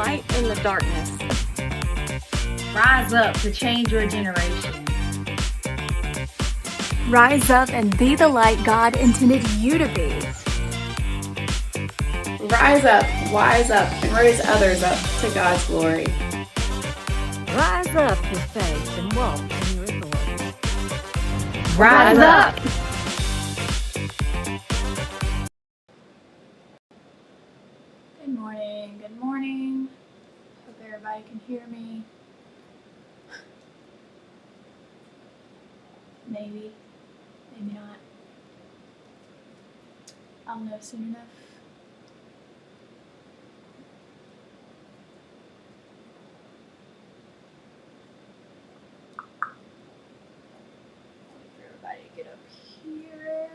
light in the darkness. Rise up to change your generation. Rise up and be the light God intended you to be. Rise up, wise up, and raise others up to God's glory. Rise up to faith and walk in your authority. Rise up. Good morning, good morning. Hope everybody can hear me. Maybe, maybe not. I'll know soon enough. Wait for everybody to get up here.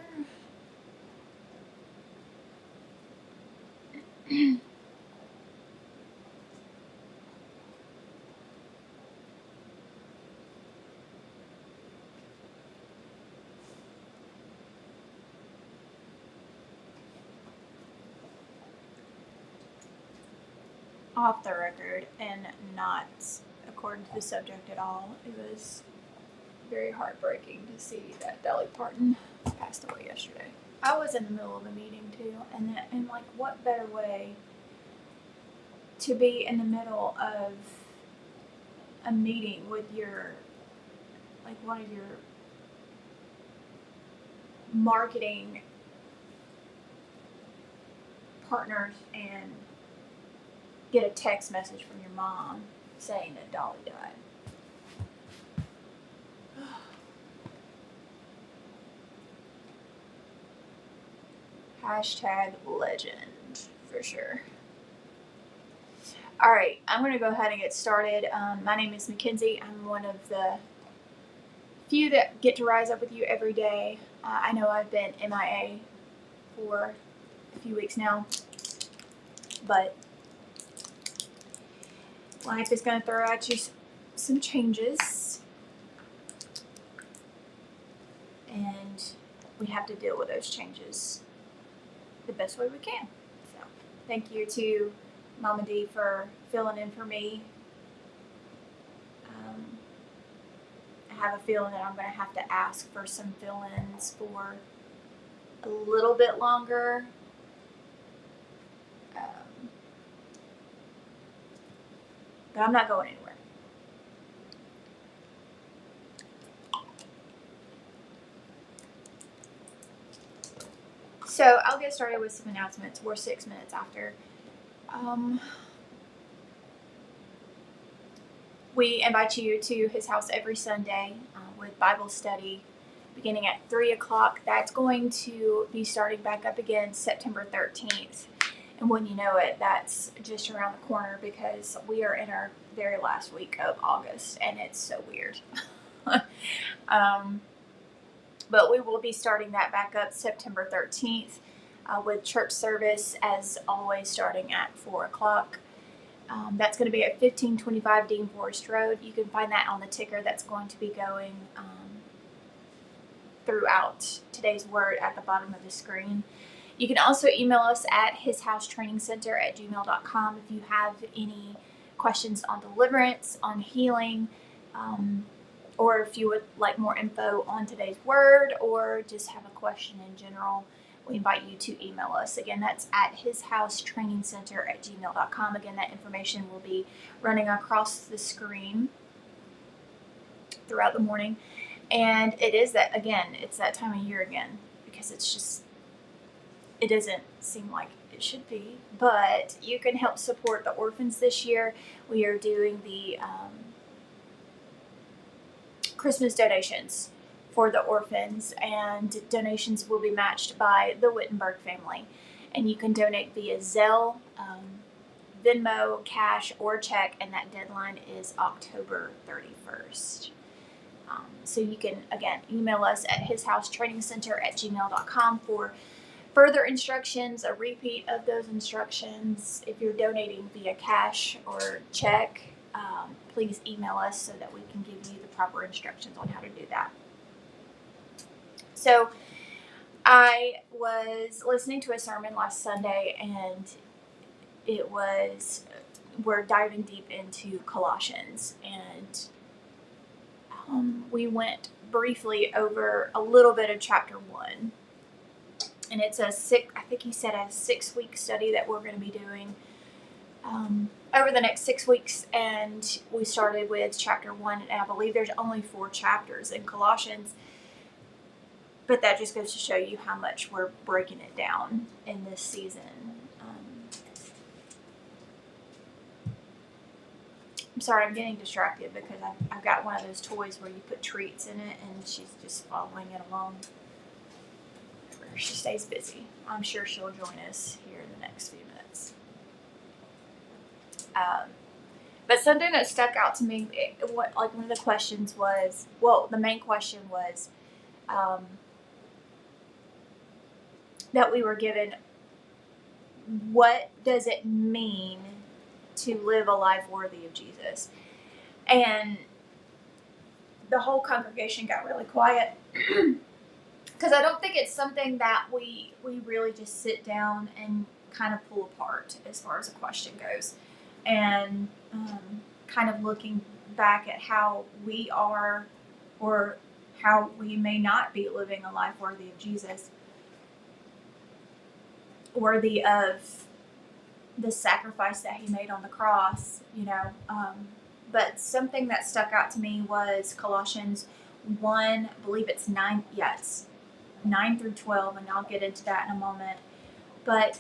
Off the record and not according to the subject at all, it was very heartbreaking to see that Dolly Parton passed away yesterday. I was in the middle of a meeting too, and like, what better way to be in the middle of a meeting with your, like, one of your marketing partners and get a text message from your mom saying that Dolly died. Hashtag legend for sure. All right, I'm going to go ahead and get started. My name is Mackenzie. I'm one of the few that get to rise up with you every day. I know I've been MIA for a few weeks now, but life is going to throw at you some changes, and we have to deal with those changes the best way we can. So thank you to Mama D for filling in for me. I have a feeling that I'm going to have to ask for some fill-ins for a little bit longer. But I'm not going anywhere. So I'll get started with some announcements. We're 6 minutes after. We invite you to his house every Sunday with Bible study beginning at 3 o'clock. That's going to be starting back up again September 13th. And when you know it, that's just around the corner because we are in our very last week of August, and it's so weird. But we will be starting that back up September 13th with church service, as always, starting at 4 o'clock. That's going to be at 1525 Dean Forest Road. You can find that on the ticker that's going to be going throughout today's word at the bottom of the screen. You can also email us at hishousetrainingcenter@gmail.com if you have any questions on deliverance, on healing, or if you would like more info on today's word, or just have a question in general. We invite you to email us. Again, that's at hishousetrainingcenter@gmail.com. Again, that information will be running across the screen throughout the morning. And it is that, again, it's that time of year again, because it's just, it doesn't seem like it should be. But you can help support the orphans this year. We are doing the Christmas donations for the orphans, and donations will be matched by the Wittenberg family. And you can donate via Zelle, Venmo, cash, or check, and that deadline is October 31st. So you can, again, email us at hishousetrainingcenter@gmail.com for further instructions, a repeat of those instructions. If you're donating via cash or check, please email us so that we can give you the proper instructions on how to do that. So I was listening to a sermon last Sunday, and it was we're diving deep into Colossians, and we went briefly over a little bit of chapter 1. And it's I think he said a 6-week study that we're going to be doing over the next 6 weeks. And we started with chapter 1, and I believe there's only 4 chapters in Colossians. But that just goes to show you how much we're breaking it down in this season. I'm sorry, I'm getting distracted because I've got one of those toys where you put treats in it, and she's just following it along. She stays busy. I'm sure she'll join us here in the next few minutes. But something that stuck out to me, one of the questions was, the main question was that we were given, what does it mean to live a life worthy of Jesus? And the whole congregation got really quiet because I don't think it's something that we really just sit down and kind of pull apart as far as a question goes. And kind of looking back at how we are, or how we may not be living a life worthy of Jesus, worthy of the sacrifice that he made on the cross, but something that stuck out to me was Colossians 1, I believe it's 9, yes, 9 through 12, and I'll get into that in a moment. But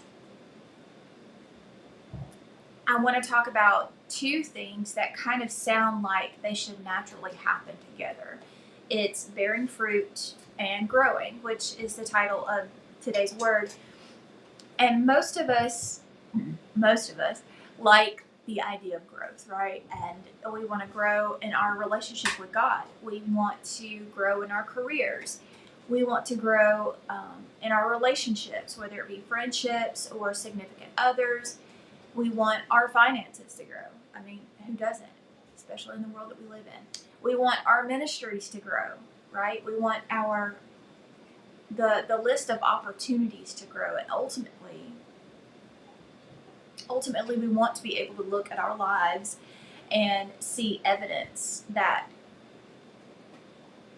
I want to talk about 2 things that kind of sound like they should naturally happen together. It's bearing fruit and growing, which is the title of today's word. And most of us like the idea of growth, right? And we want to grow in our relationship with God. We want to grow in our careers. We want to grow in our relationships, whether it be friendships or significant others. We want our finances to grow. I mean, who doesn't? Especially in the world that we live in. We want our ministries to grow, right? We want the list of opportunities to grow, and ultimately we want to be able to look at our lives and see evidence that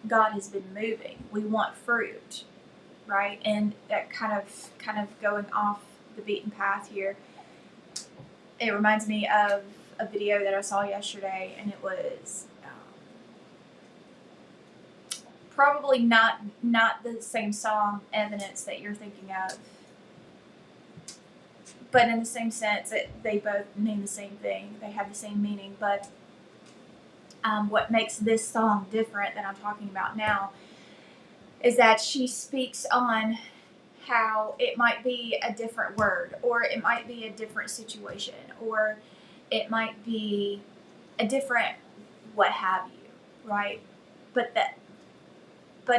God has been moving. We want fruit, right? And that kind of going off the beaten path here, it reminds me of a video that I saw yesterday, and it was probably not the same song, Evidence, that you're thinking of, but in the same sense, they both mean the same thing. They have the same meaning, but what makes this song different that I'm talking about now is that she speaks on how it might be a different word, or it might be a different situation, or it might be a different what have you, right? But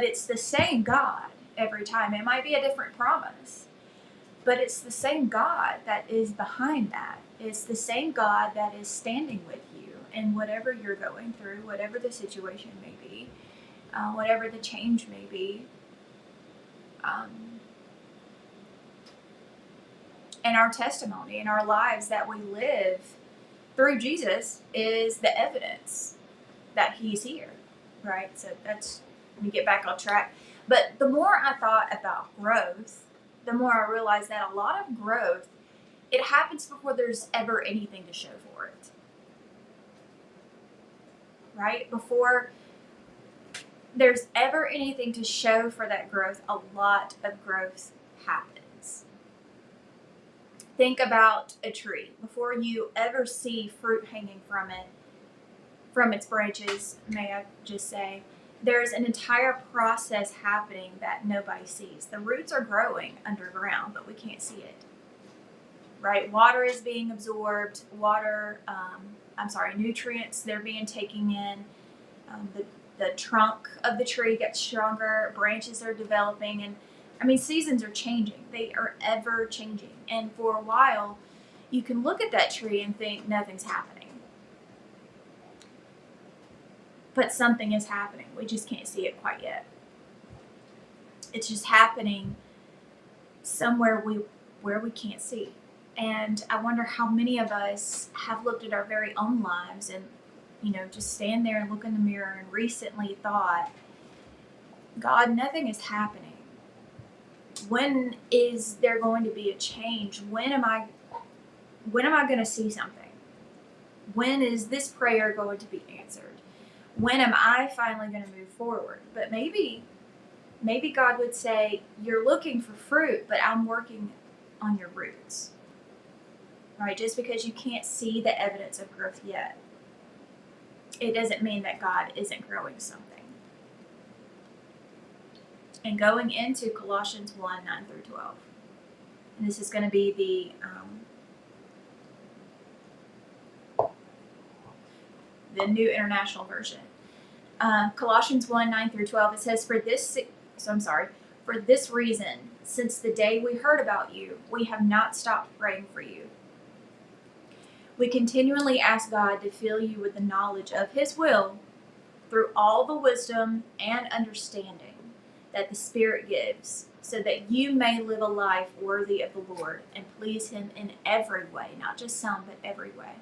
it's the same God every time. It might be a different promise, but it's the same God that is behind that. It's the same God that is standing with you in whatever you're going through, whatever the situation may be, whatever the change may be. And our testimony and our lives that we live through Jesus is the evidence that he's here, right? So let me get back on track. But the more I thought about growth, the more I realized that a lot of growth, it happens before there's ever anything to show for it, right? Before there's ever anything to show for that growth, a lot of growth happens. Think about a tree. Before you ever see fruit hanging from its branches, may I just say, there's an entire process happening that nobody sees. The roots are growing underground, but we can't see it, right? Water is being absorbed. Nutrients, they're being taken in. The trunk of the tree gets stronger. Branches are developing, and seasons are changing. They are ever changing. And for a while, you can look at that tree and think nothing's happening. But something is happening. We just can't see it quite yet. It's just happening somewhere where we can't see. And I wonder how many of us have looked at our very own lives and, just stand there and look in the mirror and recently thought, God, nothing is happening. When is there going to be a change? When am I going to see something? When is this prayer going to be answered? When am I finally going to move forward? But maybe God would say, you're looking for fruit, but I'm working on your roots. Right? Just because you can't see the evidence of growth yet, it doesn't mean that God isn't growing something. And going into Colossians 1, 9 through 12. And this is going to be the New International Version. Colossians 1, 9 through 12, it says, for this reason, since the day we heard about you, we have not stopped praying for you. We continually ask God to fill you with the knowledge of His will through all the wisdom and understanding that the Spirit gives, so that you may live a life worthy of the Lord and please Him in every way, not just some, but every way.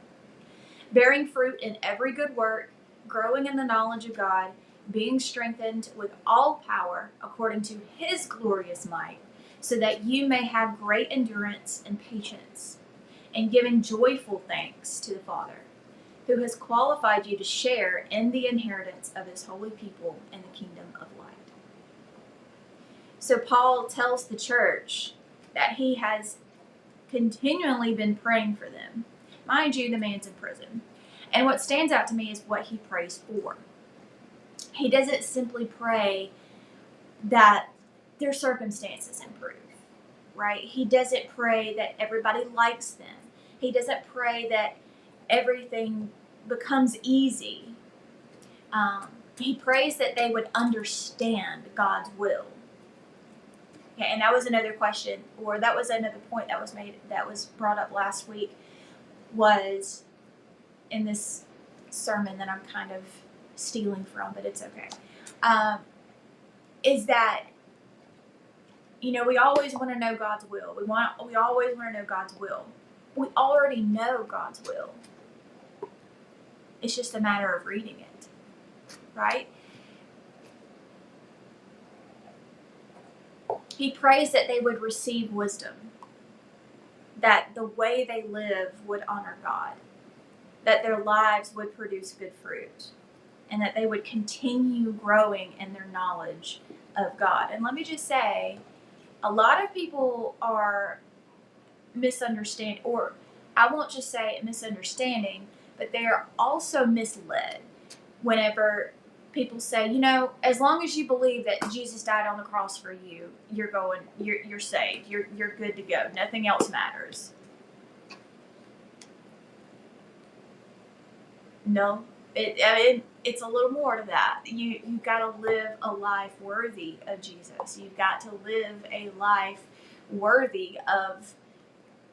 Bearing fruit in every good work, growing in the knowledge of God, being strengthened with all power according to His glorious might, so that you may have great endurance and patience, and giving joyful thanks to the Father, who has qualified you to share in the inheritance of His holy people in the kingdom of light. So Paul tells the church that he has continually been praying for them. Mind you, the man's in prison. And what stands out to me is what he prays for. He doesn't simply pray that their circumstances improve, right? He doesn't pray that everybody likes them. He doesn't pray that everything becomes easy. He prays that they would understand God's will. Okay, and that was another question, or that was another point that was brought up last week, was in this sermon that I'm kind of stealing from, but it's okay. Is that, we always want to know God's will. We always want to know God's will. We already know God's will. It's just a matter of reading it, right? He prays that they would receive wisdom, that the way they live would honor God, that their lives would produce good fruit, and that they would continue growing in their knowledge of God. And let me just say, a lot of people are misunderstanding, or I won't just say misunderstanding, but they are also misled whenever people say, as long as you believe that Jesus died on the cross for you, you're saved, you're good to go. Nothing else matters. No, it's a little more to that. You've got to live a life worthy of Jesus. You've got to live a life worthy of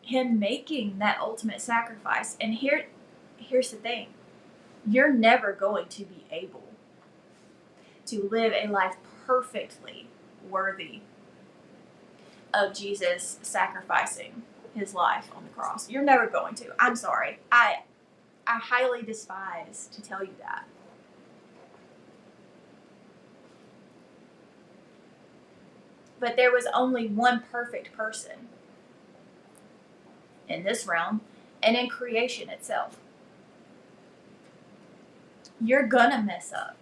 Him making that ultimate sacrifice. And here's the thing. You're never going to be able to live a life perfectly worthy of Jesus sacrificing His life on the cross. You're never going to. I'm sorry. I highly despise to tell you that. But there was only one perfect person in this realm and in creation itself. You're gonna mess up.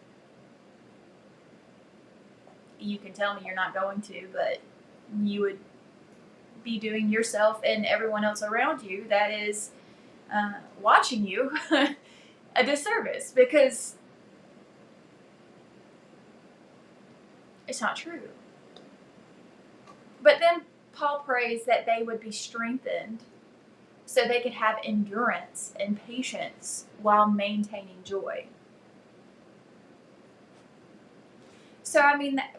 You can tell me you're not going to, but you would be doing yourself and everyone else around you that is watching you a disservice, because it's not true. But then Paul prays that they would be strengthened so they could have endurance and patience while maintaining joy. So,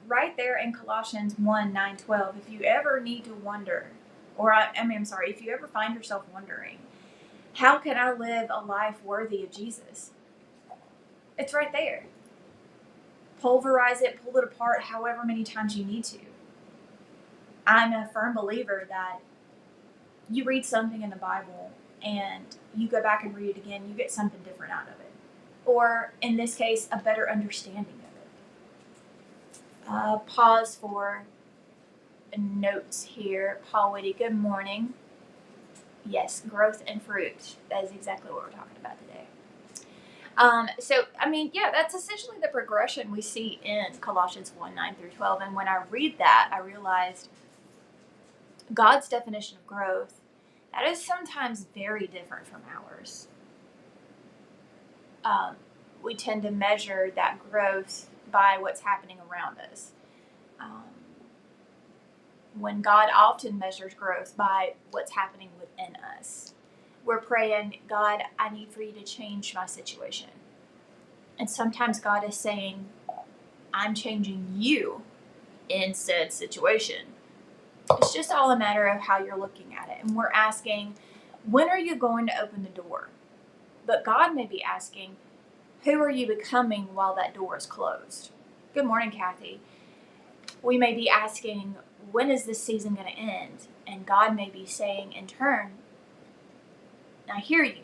right there in Colossians 1, 9, 12, if you ever need to wonder, if you ever find yourself wondering, how can I live a life worthy of Jesus? It's right there. Pulverize it, pull it apart however many times you need to. I'm a firm believer that you read something in the Bible and you go back and read it again, you get something different out of it. Or in this case, a better understanding of it. Pause for notes here. Paul Whitty, good morning. Yes, growth and fruit. That is exactly what we're talking about today. That's essentially the progression we see in Colossians 1:9-12. And when I read that, I realized God's definition of growth, that is sometimes very different from ours. We tend to measure that growth by what's happening around us. When God often measures growth by what's happening within us. We're praying, God, I need for you to change my situation. And sometimes God is saying, I'm changing you in said situation. It's just all a matter of how you're looking at it. And we're asking, when are you going to open the door? But God may be asking, who are you becoming while that door is closed? Good morning, Kathy. We may be asking, when is this season going to end? And God may be saying in turn, I hear you,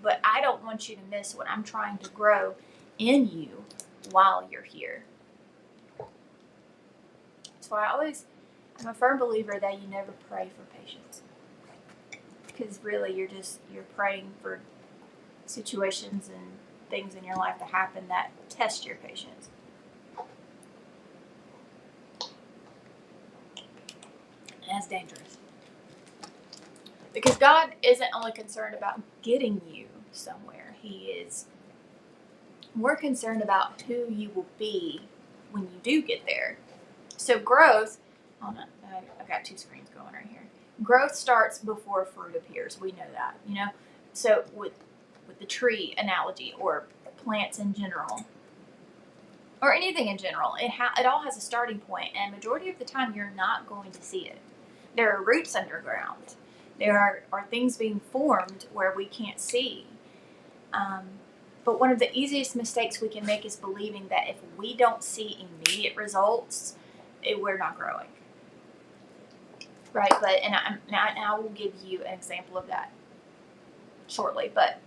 but I don't want you to miss what I'm trying to grow in you while you're here. So I'm a firm believer that you never pray for patience. Because really you're praying for situations and things in your life to happen that test your patience. And that's dangerous. Because God isn't only concerned about getting you somewhere. He is more concerned about who you will be when you do get there. So growth, hold on, I've got two screens going right here. Growth starts before fruit appears. We know that, So with the tree analogy or plants in general, or anything in general, it all has a starting point, and majority of the time you're not going to see it. There are roots underground. There are things being formed where we can't see. But one of the easiest mistakes we can make is believing that if we don't see immediate results, we're not growing. Right? And I will give you an example of that shortly. But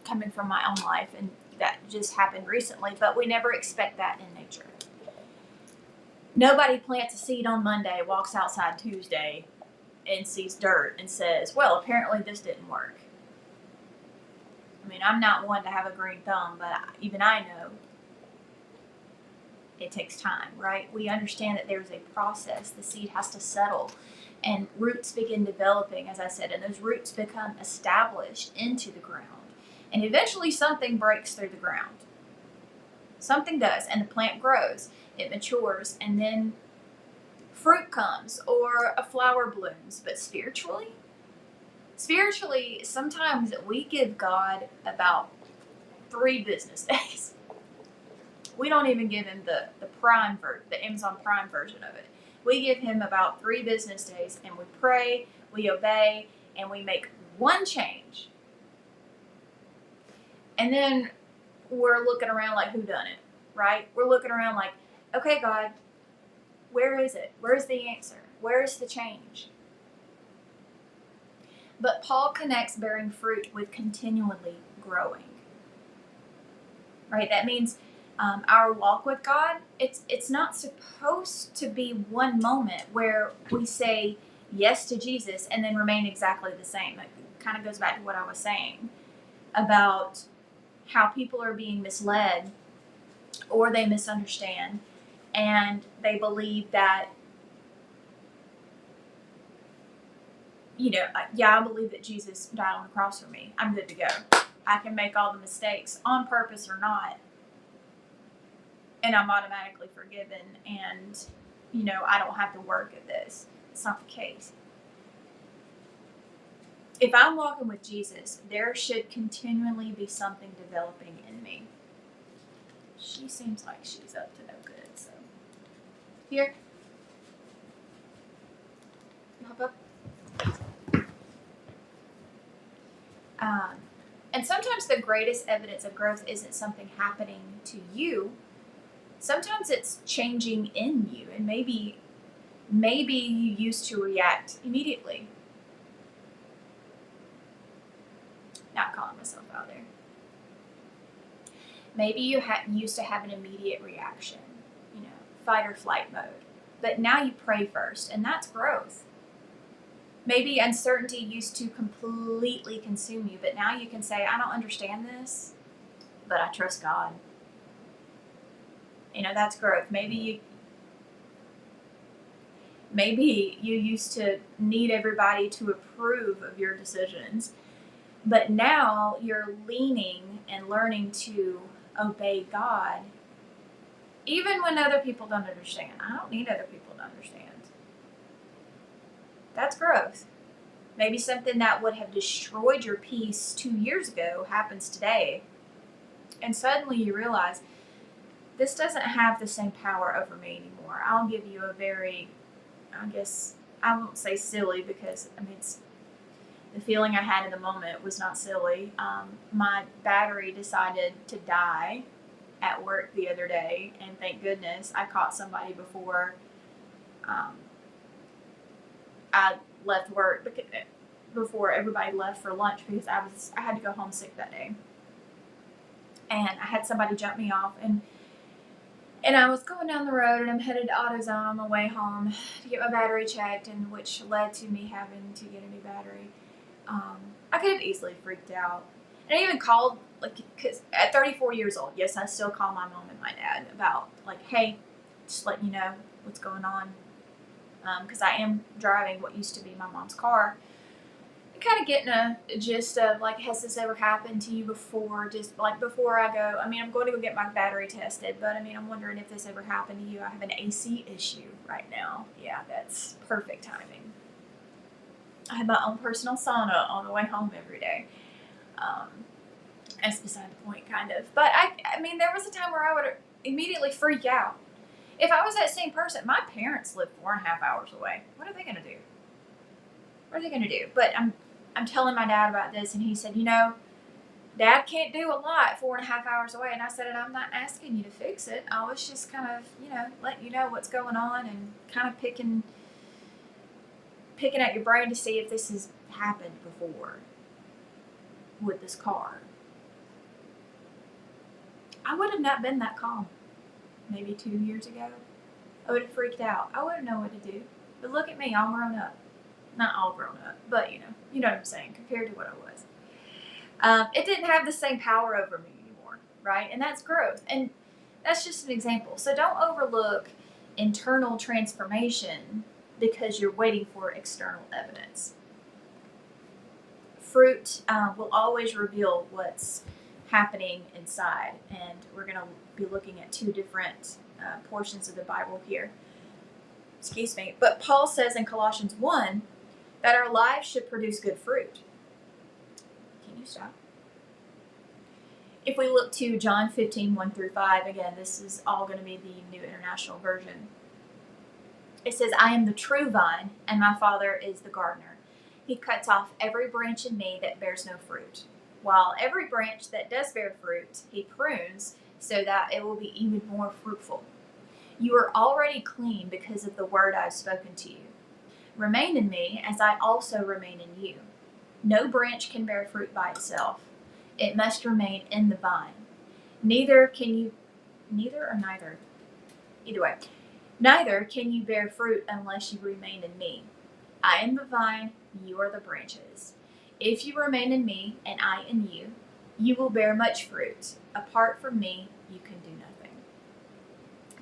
coming from my own life, and that just happened recently, but we never expect that in nature. Nobody plants a seed on Monday, walks outside Tuesday, and sees dirt and says, well, apparently this didn't work. I mean, I'm not one to have a green thumb, but even I know it takes time, right? We understand that there's a process. The seed has to settle, and roots begin developing, as I said, and those roots become established into the ground. And eventually something breaks through the ground. Something does, and the plant grows. It matures, and then fruit comes or a flower blooms. But spiritually, sometimes we give God about 3 business days. We don't even give him the Amazon Prime version of it. We give him about 3 business days, and we pray, we obey, and we make one change. And then we're looking around like, who done it, right? We're looking around like, okay, God, where is it? Where's the answer? Where's the change? But Paul connects bearing fruit with continually growing, right? That means our walk with God, it's not supposed to be one moment where we say yes to Jesus and then remain exactly the same. It kind of goes back to what I was saying about how people are being misled or they misunderstand and they believe that, I believe that Jesus died on the cross for me. I'm good to go. I can make all the mistakes on purpose or not, and I'm automatically forgiven, and, I don't have to work at this. It's not the case. If I'm walking with Jesus, there should continually be something developing in me. She seems like she's up to no good, so. Here. Hop up. And sometimes the greatest evidence of growth isn't something happening to you. Sometimes it's changing in you, and maybe you used to react immediately Not calling myself out there. Maybe you used to have an immediate reaction, fight or flight mode. But now you pray first, and that's growth. Maybe uncertainty used to completely consume you, but now you can say, I don't understand this, but I trust God. That's growth. Maybe you used to need everybody to approve of your decisions, but now you're leaning and learning to obey God, even when other people don't understand. I don't need other people to understand. That's growth. Maybe something that would have destroyed your peace 2 years ago happens today, and suddenly you realize, this doesn't have the same power over me anymore. I'll give you a very, I guess, I won't say silly, because it's the feeling I had in the moment was not silly. My battery decided to die at work the other day, and thank goodness I caught somebody before I left work, before everybody left for lunch, because I had to go home sick that day, and I had somebody jump me off, and I was going down the road, and I'm headed to AutoZone on my way home to get my battery checked, and which led to me having to get a new battery. I could have easily freaked out. And I even called, because at 34 years old, yes, I still call my mom and my dad about, hey, just letting you know what's going on. Because I am driving what used to be my mom's car. And kind of getting a gist of, has this ever happened to you before? Just, before I go, I'm going to go get my battery tested, but, I'm wondering if this ever happened to you. I have an AC issue right now. Yeah, that's perfect timing. I have my own personal sauna on the way home every day. That's beside the point, kind of. But, there was a time where I would immediately freak out. If I was that same person, my parents live 4.5 hours away. What are they going to do? What are they going to do? But I'm telling my dad about this, and he said, Dad can't do a lot 4.5 hours away. And I said, I'm not asking you to fix it. I was just kind of, letting you know what's going on, and kind of picking at your brain to see if this has happened before with this car. I would have not been that calm maybe 2 years ago. I would have freaked out. I wouldn't know what to do. But look at me, all grown up. Not all grown up, but you know what I'm saying, compared to what I was. It didn't have the same power over me anymore, right? And that's growth. And that's just an example. So don't overlook internal transformation because you're waiting for external evidence. Fruit will always reveal what's happening inside, and we're going to be looking at two different portions of the Bible here. Excuse me. But Paul says in Colossians 1 that our lives should produce good fruit. Can you stop? If we look to John 15, 1 through 5, again, this is all going to be the New International Version. It says, I am the true vine, and my Father is the gardener. He cuts off every branch in me that bears no fruit, while every branch that does bear fruit, he prunes so that it will be even more fruitful. You are already clean because of the word I have spoken to you. Remain in me as I also remain in you. No branch can bear fruit by itself. It must remain in the vine. Neither can you bear fruit unless you remain in me. I am the vine, you are the branches. If you remain in me and I in you, you will bear much fruit. Apart from me, you can do nothing.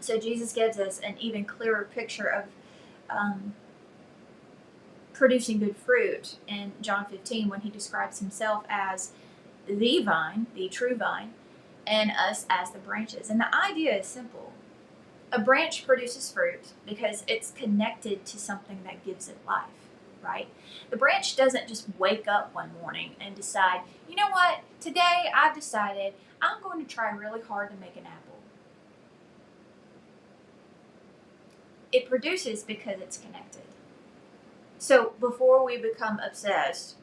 So Jesus gives us an even clearer picture of producing good fruit in John 15 when he describes himself as the vine, the true vine, and us as the branches. And the idea is simple. A branch produces fruit because it's connected to something that gives it life, right? The branch doesn't just wake up one morning and decide, you know what, today I've decided I'm going to try really hard to make an apple. It produces because it's connected. So before we become obsessed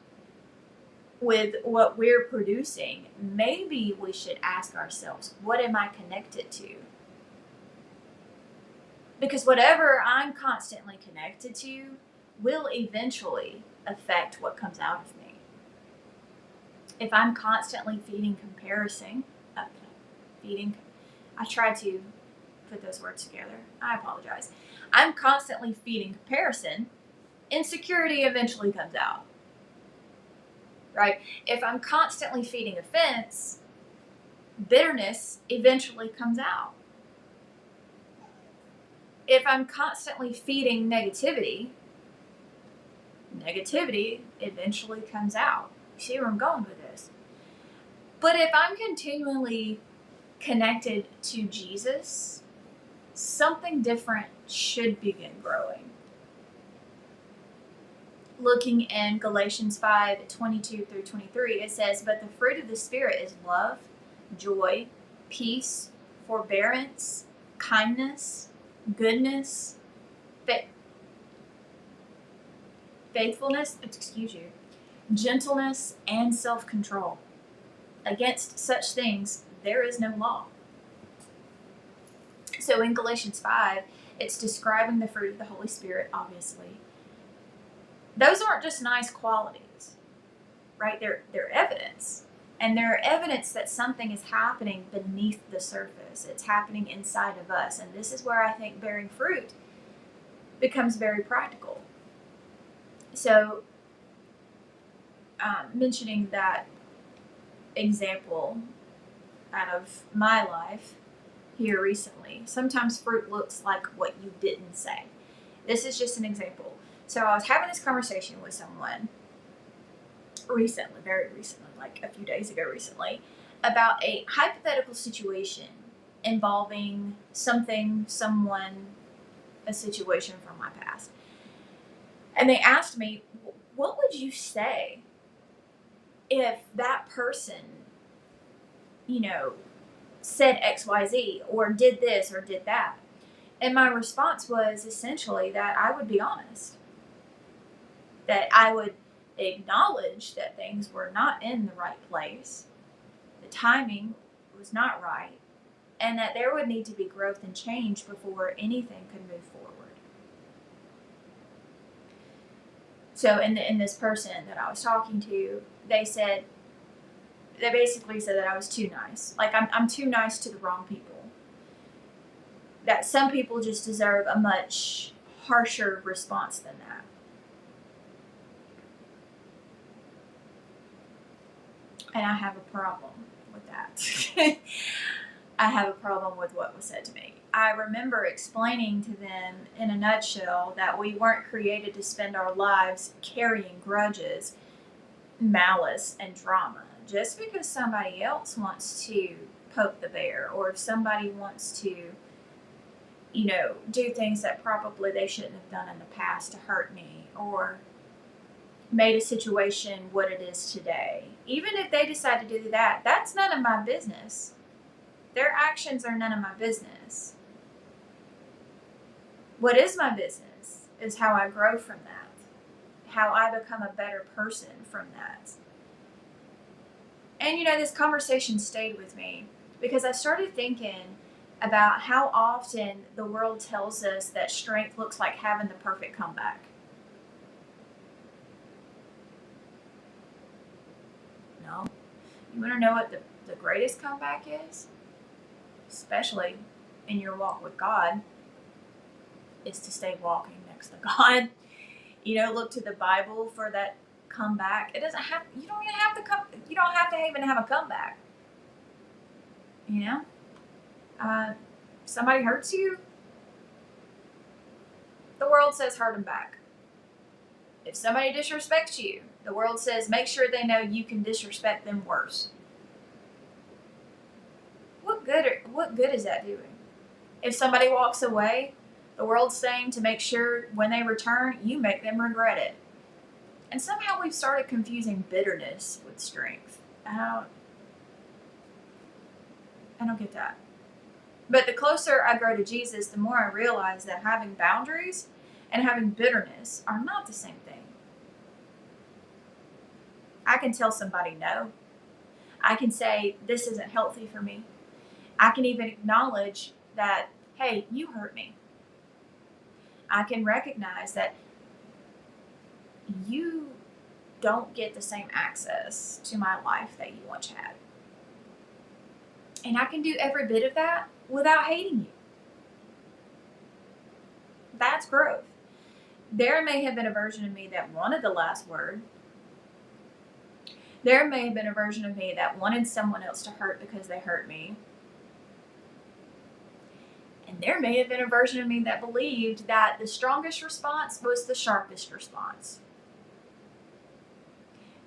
with what we're producing, maybe we should ask ourselves, what am I connected to? Because whatever I'm constantly connected to will eventually affect what comes out of me. if I'm constantly feeding comparison, I try to put those words together. I apologize. I'm constantly feeding comparison, insecurity eventually comes out. Right? If I'm constantly feeding offense, bitterness eventually comes out. If I'm constantly feeding negativity eventually comes out. You see where I'm going with this? But if I'm continually connected to Jesus, something different should begin growing. Looking in Galatians 5:22 through 23, it says, "But the fruit of the Spirit is love, joy, peace, forbearance, kindness, goodness, faithfulness, gentleness, and self-control. Against such things there is no law." So in Galatians 5, it's describing the fruit of the Holy Spirit, obviously. Those aren't just nice qualities, right? They're evidence. And they're evidence that something is happening beneath the surface. It's happening inside of us. And this is where I think bearing fruit becomes very practical. So, mentioning that example out of my life here recently, sometimes fruit looks like what you didn't say. This is just an example. So I was having this conversation with someone recently, very recently, like a few days ago recently, about a hypothetical situation involving something, someone, a situation from my past. And they asked me, what would you say if that person, said XYZ or did this or did that? And my response was essentially that I would be honest. That I would acknowledge that things were not in the right place, the timing was not right, and that there would need to be growth and change before anything could move forward. So in this person that I was talking to, they basically said that I was too nice. Like I'm too nice to the wrong people. That some people just deserve a much harsher response than that. And I have a problem with that. I have a problem with what was said to me. I remember explaining to them in a nutshell that we weren't created to spend our lives carrying grudges, malice, and drama. Just because somebody else wants to poke the bear, or if somebody wants to, do things that probably they shouldn't have done in the past to hurt me, or made a situation what it is today. Even if they decide to do that, that's none of my business. Their actions are none of my business. What is my business is how I grow from that, how I become a better person from that. And this conversation stayed with me because I started thinking about how often the world tells us that strength looks like having the perfect comeback. No. You want to know what the greatest comeback is? Especially in your walk with God, is to stay walking next to God. Look to the Bible for that comeback. You don't even have to even have a comeback. Somebody hurts you, the world says hurt them back. If somebody disrespects you, the world says make sure they know you can disrespect them worse. What good is that doing? If somebody walks away, the world's saying to make sure when they return, you make them regret it. And somehow we've started confusing bitterness with strength. I don't get that. But the closer I grow to Jesus, the more I realize that having boundaries and having bitterness are not the same thing. I can tell somebody no. I can say, this isn't healthy for me. I can even acknowledge that, hey, you hurt me. I can recognize that you don't get the same access to my life that you once had. And I can do every bit of that without hating you. That's growth. There may have been a version of me that wanted the last word. There may have been a version of me that wanted someone else to hurt because they hurt me. And there may have been a version of me that believed that the strongest response was the sharpest response.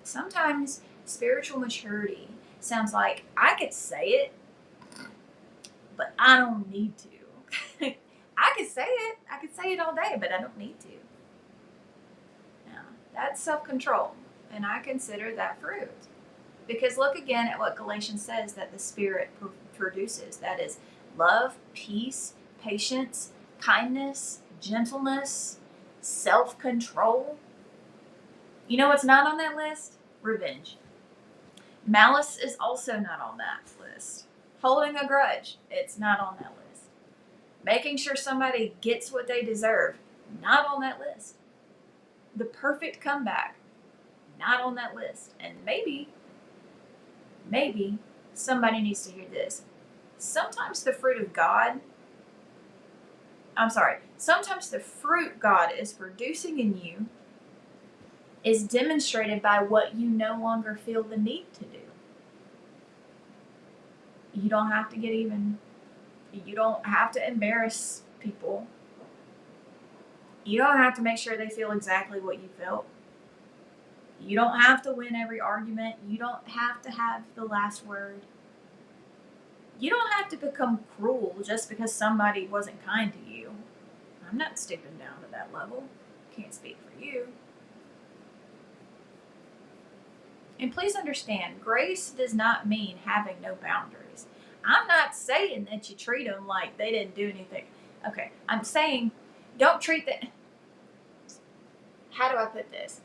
Sometimes spiritual maturity sounds like I could say it, but I don't need to. I could say it. I could say it all day, but I don't need to. Now, that's self-control, and I consider that fruit. Because look again at what Galatians says that the Spirit produces. That is love, peace, patience, kindness, gentleness, self-control. You know what's not on that list? Revenge. Malice is also not on that list. Holding a grudge, it's not on that list. Making sure somebody gets what they deserve, not on that list. The perfect comeback, not on that list. And maybe somebody needs to hear this. Sometimes the fruit God is producing in you is demonstrated by what you no longer feel the need to do. You don't have to get even. You don't have to embarrass people. You don't have to make sure they feel exactly what you felt. You don't have to win every argument. You don't have to have the last word. You don't have to become cruel just because somebody wasn't kind to you. I'm not stooping down to that level. Can't speak for you. And please understand, grace does not mean having no boundaries. I'm not saying that you treat them like they didn't do anything. Okay, I'm saying don't treat them. How do I put this?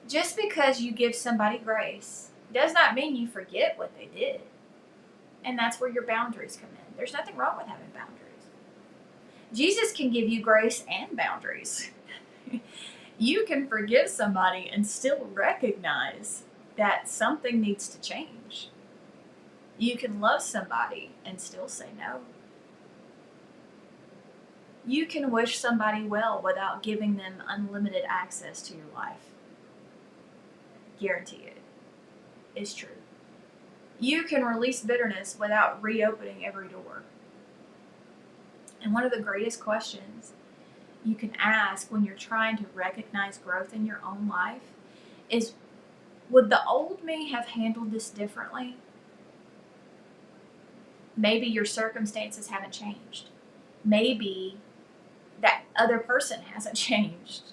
Just because you give somebody grace does not mean you forget what they did. And that's where your boundaries come in. There's nothing wrong with having boundaries. Jesus can give you grace and boundaries. You can forgive somebody and still recognize that something needs to change. You can love somebody and still say no. You can wish somebody well without giving them unlimited access to your life. Guarantee it. It's true. You can release bitterness without reopening every door. And one of the greatest questions you can ask when you're trying to recognize growth in your own life is, would the old me have handled this differently? Maybe your circumstances haven't changed. Maybe that other person hasn't changed.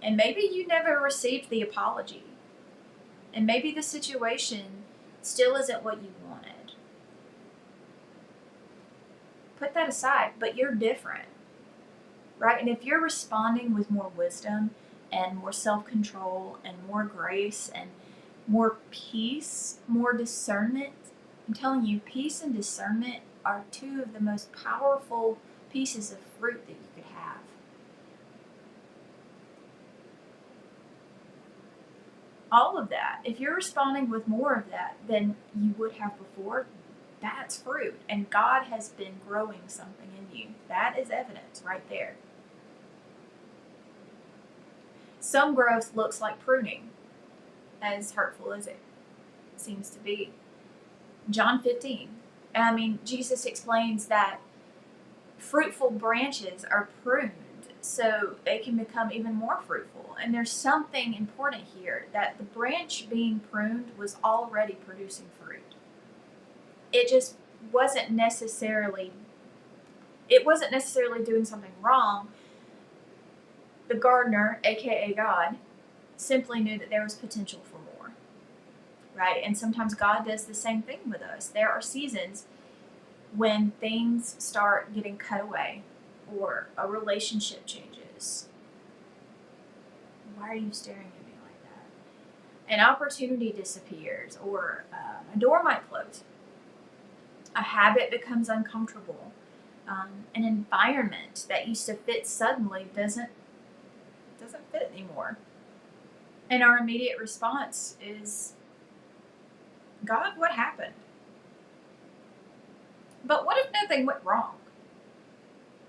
And maybe you never received the apology. And maybe the situation still isn't what you wanted. Put that aside, but you're different. Right? And if you're responding with more wisdom and more self-control and more grace and more peace, more discernment, I'm telling you, peace and discernment are two of the most powerful pieces of fruit that you could have. All of that, if you're responding with more of that than you would have before, that's fruit. And God has been growing something in you. That is evidence right there. Some growth looks like pruning, as hurtful as it seems to be. John 15. Jesus explains that fruitful branches are pruned so they can become even more fruitful. And there's something important here, that the branch being pruned was already producing fruit. It just wasn't necessarily doing something wrong. The gardener, aka God, simply knew that there was potential for more. Right? And sometimes God does the same thing with us. There are seasons when things start getting cut away or a relationship changes. Why are you staring at me like that? An opportunity disappears, or a door might close. A habit becomes uncomfortable. An environment that used to fit suddenly doesn't doesn't fit anymore. And our immediate response is, God, what happened? But what if nothing went wrong?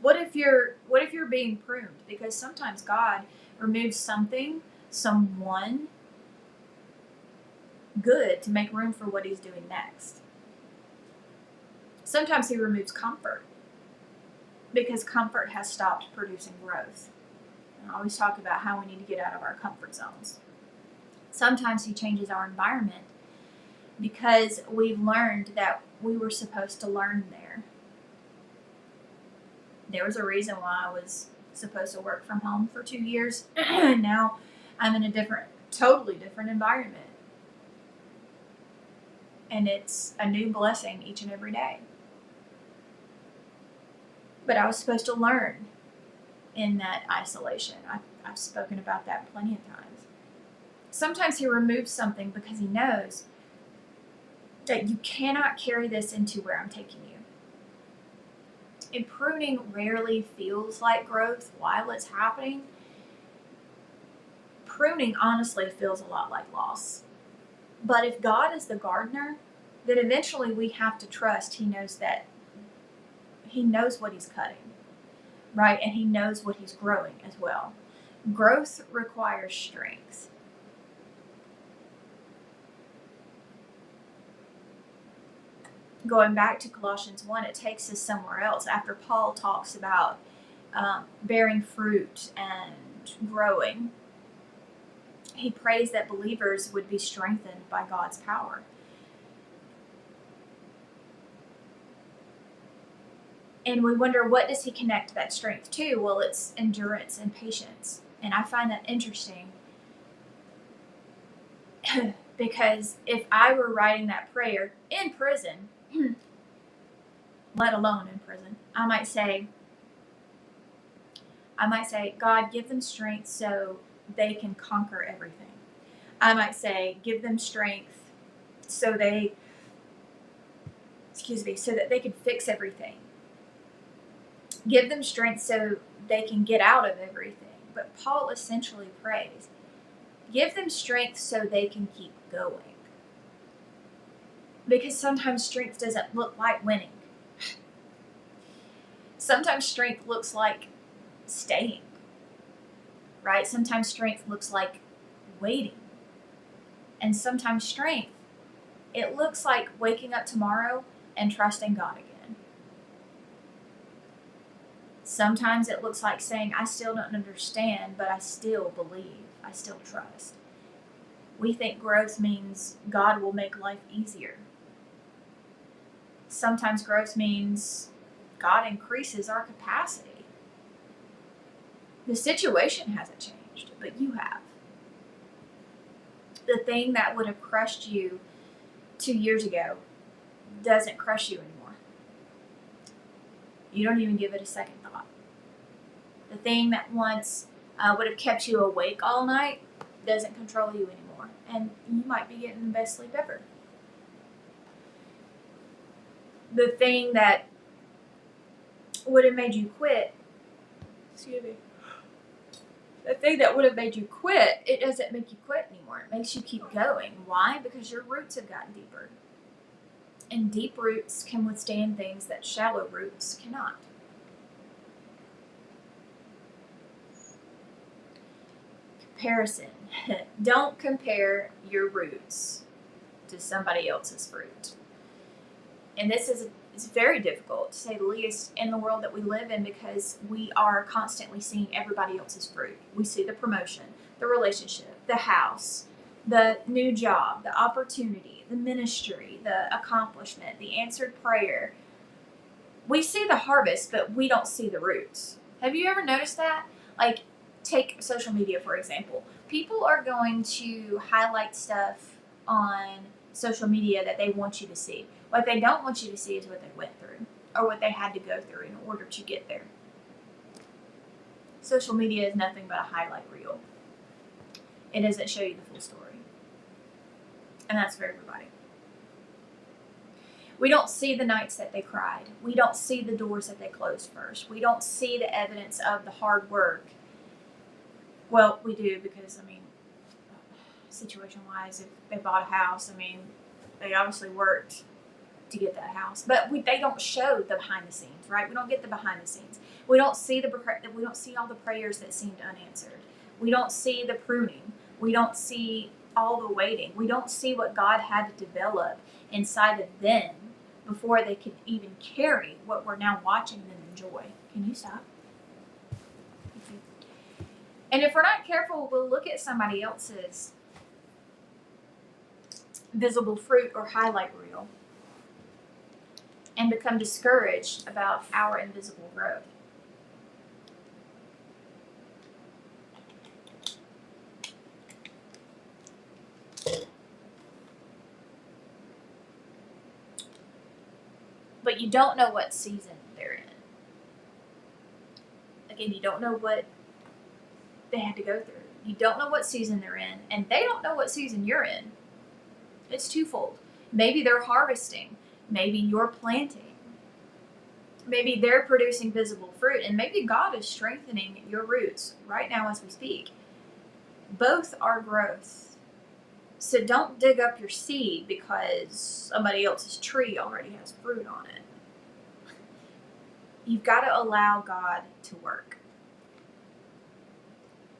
What if you're being pruned? Because sometimes God removes something, someone good to make room for what he's doing next. Sometimes he removes comfort because comfort has stopped producing growth. And I always talk about how we need to get out of our comfort zones. Sometimes he changes our environment because we've learned that we were supposed to learn there. There was a reason why I was supposed to work from home for 2 years. Now I'm in a totally different environment. And it's a new blessing each and every day. But I was supposed to learn in that isolation. I've spoken about that plenty of times. Sometimes he removes something because he knows that you cannot carry this into where I'm taking you. And pruning rarely feels like growth while it's happening. Pruning honestly feels a lot like loss. But if God is the gardener, then eventually we have to trust he knows what he's cutting, right? And he knows what he's growing as well. Growth requires strength. Going back to Colossians 1, it takes us somewhere else. After Paul talks about bearing fruit and growing, he prays that believers would be strengthened by God's power. And we wonder, what does he connect that strength to? Well, it's endurance and patience. And I find that interesting because if I were writing that prayer in prison, let alone in prison, I might say, God, give them strength so they can conquer everything. I might say, give them strength so that they can fix everything. Give them strength so they can get out of everything. But Paul essentially prays, give them strength so they can keep going. Because sometimes strength doesn't look like winning. Sometimes strength looks like staying, right? Sometimes strength looks like waiting. And sometimes strength, it looks like waking up tomorrow and trusting God again. Sometimes it looks like saying, I still don't understand, but I still believe. I still trust. We think growth means God will make life easier. Sometimes growth means God increases our capacity. The situation hasn't changed, but you have. The thing that would have crushed you 2 years ago doesn't crush you anymore. You don't even give it a second thought. The thing that once would have kept you awake all night doesn't control you anymore. And you might be getting the best sleep ever. The thing that would have made you quit, the thing that would have made you quit, it doesn't make you quit anymore. It makes you keep going. Why? Because your roots have gotten deeper. And deep roots can withstand things that shallow roots cannot. Comparison. Don't compare your roots to somebody else's fruit. And this is very difficult, to say the least, in the world that we live in, because we are constantly seeing everybody else's fruit. We see the promotion, the relationship, the house, the new job, the opportunity, the ministry, the accomplishment, the answered prayer. We see the harvest, but we don't see the roots. Have you ever noticed that? Like, take social media, for example. People are going to highlight stuff on social media that they want you to see. What they don't want you to see is what they went through or what they had to go through in order to get there. Social media is nothing but a highlight reel. It doesn't show you the full story. And that's for everybody. We don't see the nights that they cried. We don't see the doors that they closed first. We don't see the evidence of the hard work Well, we do because, situation-wise, if they bought a house, they obviously worked to get that house, but they don't show the behind the scenes, right? We don't get the behind the scenes. We don't see all the prayers that seemed unanswered. We don't see the pruning. We don't see all the waiting. We don't see what God had to develop inside of them before they could even carry what we're now watching them enjoy. Can you stop? Thank you. And if we're not careful, we'll look at somebody else's visible fruit or highlight reel and become discouraged about our invisible growth. But you don't know what season they're in. Again, you don't know what they had to go through. You don't know what season they're in, and they don't know what season you're in. It's twofold. Maybe they're harvesting. Maybe you're planting. Maybe they're producing visible fruit, and maybe God is strengthening your roots right now as we speak. Both are growth. So don't dig up your seed because somebody else's tree already has fruit on it. You've got to allow God to work.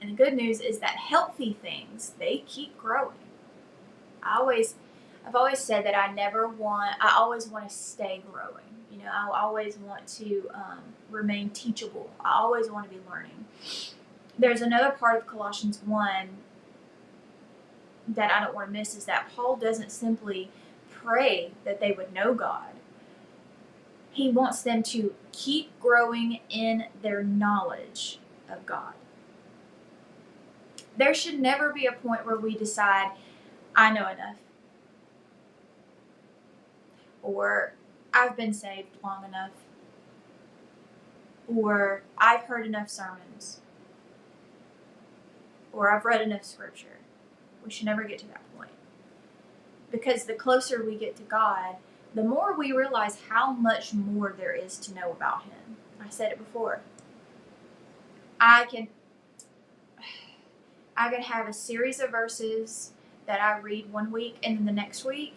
And the good news is that healthy things, they keep growing. I've always said that I always want to stay growing. I always want to remain teachable. I always want to be learning. There's another part of Colossians 1 that I don't want to miss, is that Paul doesn't simply pray that they would know God. He wants them to keep growing in their knowledge of God. There should never be a point where we decide, I know enough. Or I've been saved long enough. Or I've heard enough sermons. Or I've read enough scripture. We should never get to that point. Because the closer we get to God, the more we realize how much more there is to know about Him. I said it before. I can have a series of verses that I read one week, and then the next week,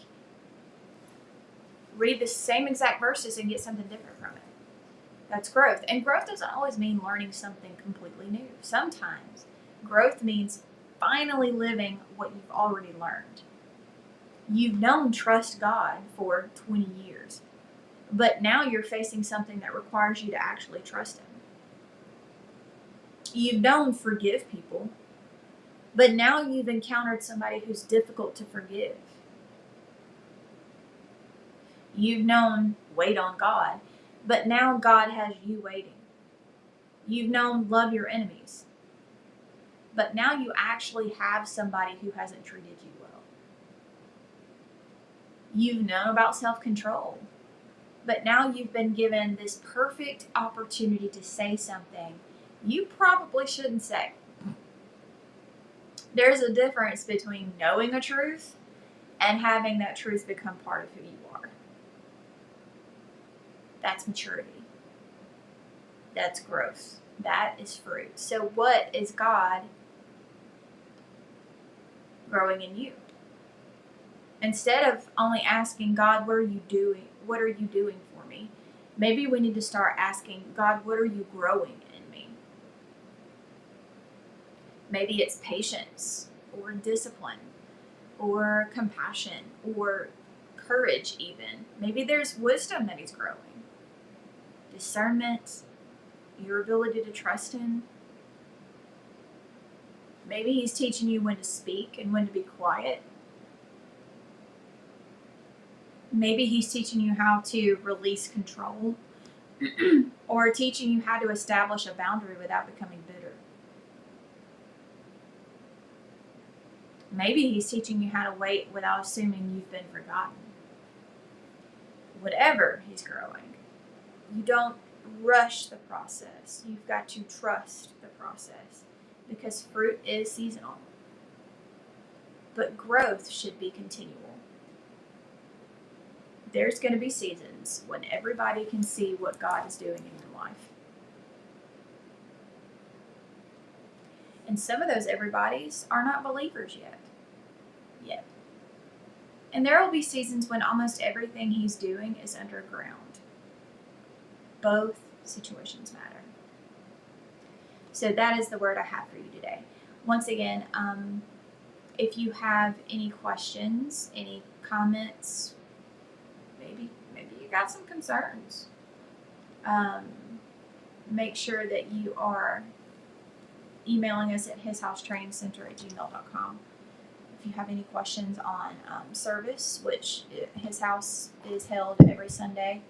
read the same exact verses and get something different from it. That's growth. And growth doesn't always mean learning something completely new. Sometimes growth means finally living what you've already learned. You've known trust God for 20 years, but now you're facing something that requires you to actually trust Him. You've known forgive people, but now you've encountered somebody who's difficult to forgive. You've known wait on God, but now God has you waiting. You've known love your enemies, but now you actually have somebody who hasn't treated you well. You've known about self-control, but now you've been given this perfect opportunity to say something you probably shouldn't say. There's a difference between knowing a truth and having that truth become part of who you are. That's maturity. That's growth. That is fruit. So what is God growing in you? Instead of only asking God, what are you doing? What are you doing for me? Maybe we need to start asking God, what are you growing in me? Maybe it's patience or discipline or compassion or courage even. Maybe there's wisdom that He's growing. Discernment, your ability to trust Him. Maybe He's teaching you when to speak and when to be quiet. Maybe He's teaching you how to release control or teaching you how to establish a boundary without becoming bitter. Maybe He's teaching you how to wait without assuming you've been forgotten. Whatever He's growing, you don't rush the process. You've got to trust the process because fruit is seasonal. But growth should be continual. There's going to be seasons when everybody can see what God is doing in your life. And some of those everybody's are not believers yet. And there will be seasons when almost everything he's doing is underground. Both situations matter. So that is the word I have for you today. Once again, if you have any questions, any comments, maybe you got some concerns, make sure that you are emailing us at hishousetrainingcenter@gmail.com. If you have any questions on service, which his house is held every Sunday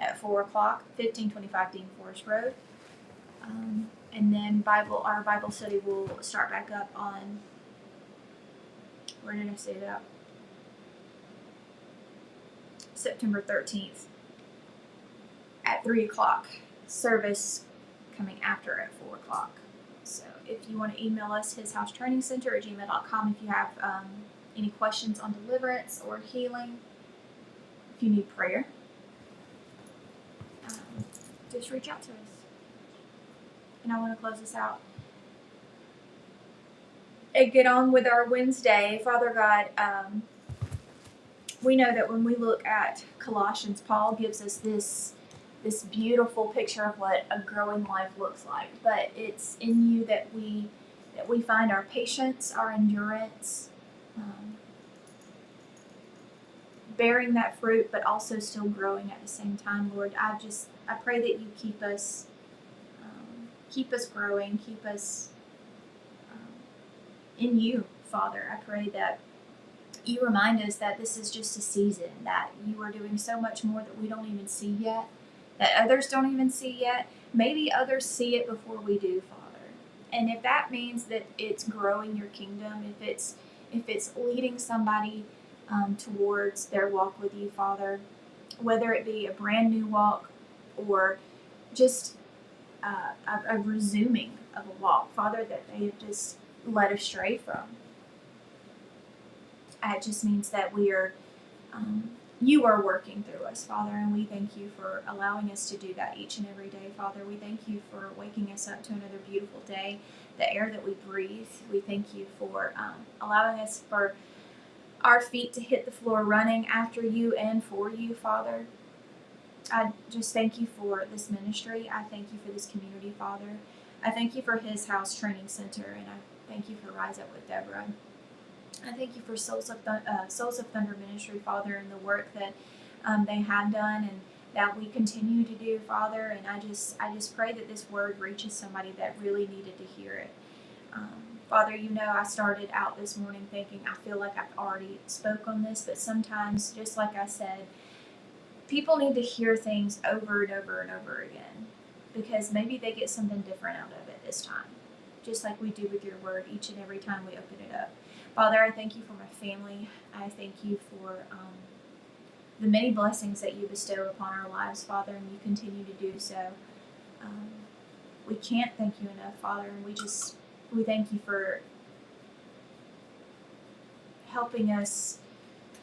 at 4 o'clock, 1525 Dean Forest Road. And then our Bible study will start back up on, where did I say that? September 13th at 3 o'clock. Service coming after at 4 o'clock. So if you want to email us, hishousetrainingcenter@gmail.com if you have any questions on deliverance or healing, if you need prayer, just reach out to us. And I want to close this out and get on with our Wednesday. Father God, we know that when we look at Colossians, Paul gives us this beautiful picture of what a growing life looks like. But it's in you that we find our patience, our endurance, bearing that fruit, but also still growing at the same time. Lord, I pray that you keep us growing, keep us in you, Father. I pray that you remind us that this is just a season, that you are doing so much more that we don't even see yet, that others don't even see yet. Maybe others see it before we do, Father. And if that means that it's growing your kingdom, if it's leading somebody towards their walk with you, Father, whether it be a brand new walk or just a resuming of a walk, Father, that they have just led astray from. It just means that you are working through us, Father, and we thank you for allowing us to do that each and every day, Father. We thank you for waking us up to another beautiful day, the air that we breathe. We thank you for allowing us for our feet to hit the floor running after you and for you, Father. I just thank you for this ministry. I thank you for this community, Father. I thank you for His House Training Center, and I thank you for Rise Up with Deborah. I thank you for Souls of Thunder Ministry, Father, and the work that they have done and that we continue to do, Father. And I just pray that this word reaches somebody that really needed to hear it. Father, you know, I started out this morning thinking I feel like I've already spoke on this, but sometimes, just like I said, people need to hear things over and over and over again because maybe they get something different out of it this time, just like we do with your word each and every time we open it up. Father, I thank you for my family. I thank you for the many blessings that you bestow upon our lives, Father, and you continue to do so. We can't thank you enough, Father, and we thank you for helping us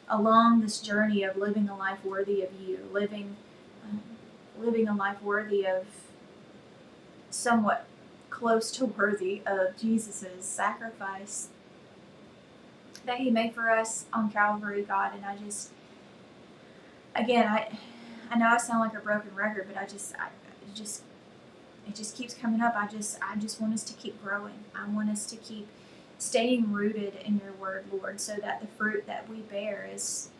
along this journey of living a life worthy of you, living a life worthy of, somewhat close to worthy of Jesus' sacrifice that He made for us on Calvary, God. And I know I sound like a broken record, but it just keeps coming up. I just want us to keep growing. I want us to keep staying rooted in your word, Lord, so that the fruit that we bear it's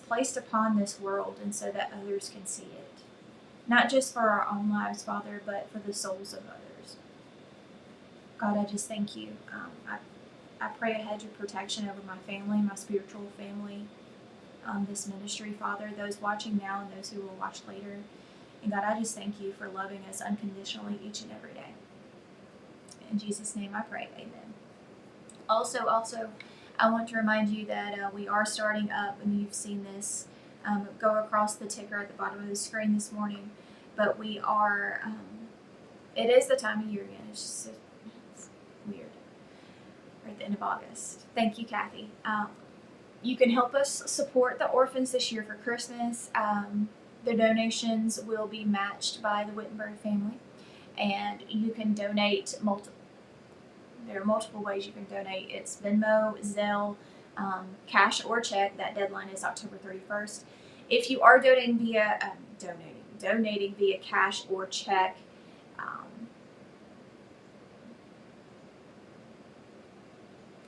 placed upon this world and so that others can see it. Not just for our own lives, Father, but for the souls of others. God, I just thank you. I pray a hedge of protection over my family, my spiritual family, this ministry, Father, those watching now and those who will watch later. And God, I just thank you for loving us unconditionally each and every day. In Jesus' name I pray, amen. Also, I want to remind you that we are starting up, and you've seen this go across the ticker at the bottom of the screen this morning, but we are, it is the time of year again. It's weird. We're at the end of August. Thank you, Kathy. You can help us support the orphans this year for Christmas. The donations will be matched by the Wittenberg family, and you can donate there are multiple ways you can donate. It's Venmo, Zelle, cash or check. That deadline is October 31st. If you are donating via cash or check,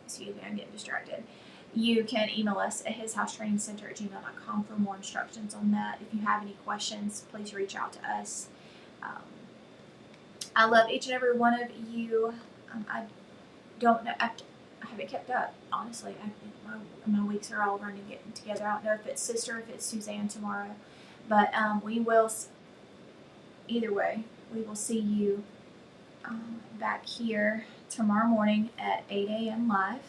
excuse me, I'm getting distracted. You can email us at hishousetrainingcenter@gmail.com for more instructions on that. If you have any questions, please reach out to us. I love each and every one of you. I don't know. I haven't kept up, honestly. My weeks are all running getting together. I don't know if it's Sister, if it's Suzanne tomorrow, but we will. Either way, we will see you back here tomorrow morning at 8 a.m. live.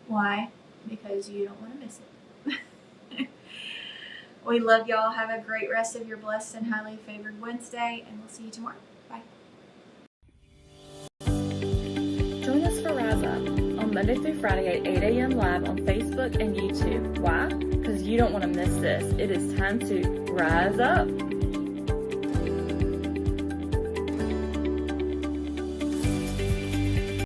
Why? Because you don't want to miss it. We love y'all. Have a great rest of your blessed and highly favored Wednesday, and we'll see you tomorrow. Bye. Join us for Rise Up on Monday through Friday at 8 a.m. live on Facebook and YouTube. Why? Because you don't want to miss this. It is time to rise up.